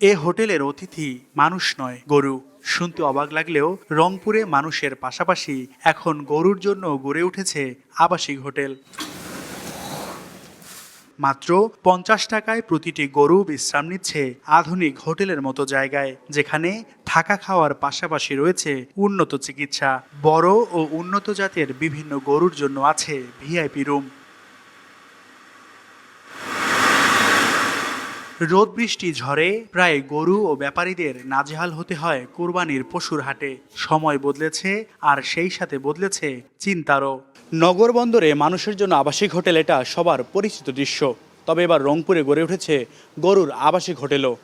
এ হোটেলের অতিথি মানুষ নয়, গরু। শুনতে অবাক লাগলেও রংপুরে মানুষের পাশাপাশি এখন গরুর জন্য গড়ে উঠেছে আবাসিক হোটেল। মাত্র ৫০ টাকায় প্রতিটি গরু বিশ্রাম নিচ্ছে আধুনিক হোটেলের মতো জায়গায়, যেখানে থাকা খাওয়ার পাশাপাশি রয়েছে উন্নত চিকিৎসা। বড় ও উন্নত জাতের বিভিন্ন গরুর জন্য আছে ভিআইপি রুম। রোদ বৃষ্টি ঝড়ে প্রায় গরু ও ব্যাপারীদের নাজেহাল হতে হয় কোরবানির পশুর হাটে। সময় বদলেছে, আর সেই সাথে বদলেছে চিন্তারও। নগর বন্দরে মানুষের জন্য আবাসিক হোটেল এটা সবার পরিচিত দৃশ্য। তবে এবার রংপুরে গড়ে উঠেছে গরুর আবাসিক হোটেলও।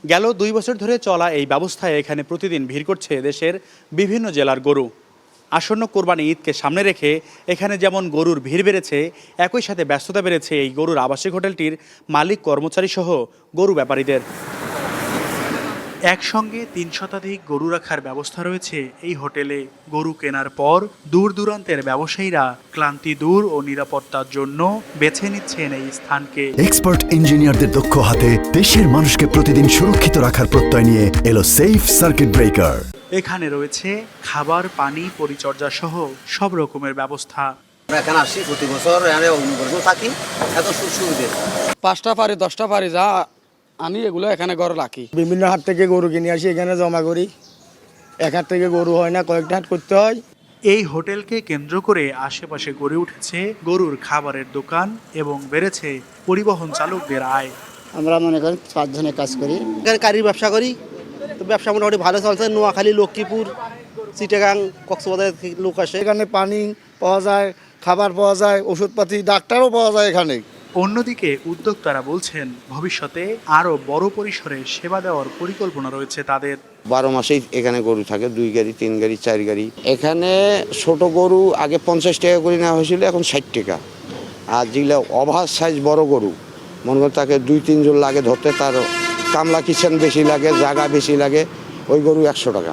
গেল ২ বছর ধরে চলা এই ব্যবস্থায় এখানে প্রতিদিন ভিড় করছে দেশের বিভিন্ন জেলার গরু। আসন্ন কোরবানি ঈদকে সামনে রেখে এখানে যেমন গরুর ভিড় বেড়েছে, একই সাথে ব্যস্ততা বেড়েছে এই গরুর আবাসিক হোটেলটির মালিক, কর্মচারী সহ গরু ব্যাপারীদের। একসঙ্গে ৩ শতাধিক গরু রাখার ব্যবস্থা রয়েছে এই হোটেলে। গরু কেনার পর দূর দূরান্তের ব্যবসায়ীরা ক্লান্তি দূর ও নিরাপত্তার জন্য বেছে নিচ্ছেন এই স্থানকে। এক্সপার্ট ইঞ্জিনিয়ারদের দক্ষ হাতে দেশের মানুষকে প্রতিদিন সুরক্ষিত রাখার প্রত্যয় নিয়ে এলো সেফ সার্কিট ব্রেকার। এখানে রয়েছে খাবার, পানি, পরিচর্যা সহ সব রকমের ব্যবস্থা। আমরা এখানে আসি প্রতি বছর, থাকি, এত সুবিধে। ৫টা পারি 10টা পারি যা আনি এগুলো এখানে ঘরে রাখি। বিভিন্ন হাট থেকে গরু কিনে আসি, এখানে জমা করি। এক হাট থেকে গরু হয় না, কয়েকটা হাট করতে হয়। এই হোটেলকে কেন্দ্র করে আশেপাশে গড়ে উঠেছে গরুর খাবারের দোকান এবং বেড়েছে পরিবহন চালকদের আয়। আমরা মনে করি 5 জনে কাজ করি। এখানে গাড়ির ব্যবসা করি, তো ব্যবসা মোটামুটি ভালো চলছে। নোয়াখালী, লক্ষ্মীপুর, চিটাগাং, কক্সবাজার থেকে লোক আসে। এখানে পানি পাওয়া যায়, খাবার পাওয়া যায়, ওষুধপাতি, ডাক্তারও পাওয়া যায় এখানে। অন্যদিকে উদ্যোক্তারা বলছেন ভবিষ্যতে আরও বড় পরিসরে সেবা দেওয়ার পরিকল্পনা রয়েছে তাদের। 12 মাসেই এখানে গরু থাকে, 2 গাড়ি, 3 গাড়ি, 4 গাড়ি। এখানে ছোট গরু আগে 50 টাকা করে নেওয়া হয়েছিল, এখন 60 টাকা। আর যেগুলো ওভার সাইজ বড় গরু, মনে করেন তাকে 2-3 জন লাগে ধরতে, তার কামলা কিচেন বেশি লাগে, জায়গা বেশি লাগে, ওই গরু 100 টাকা।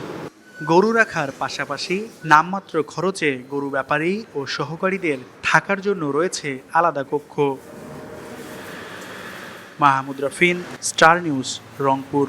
গরু রাখার পাশাপাশি নামমাত্র খরচে গরু ব্যাপারী ও সহকারীদের থাকার জন্য রয়েছে আলাদা কক্ষ। Mahmud Rafin, star news, Rangpur.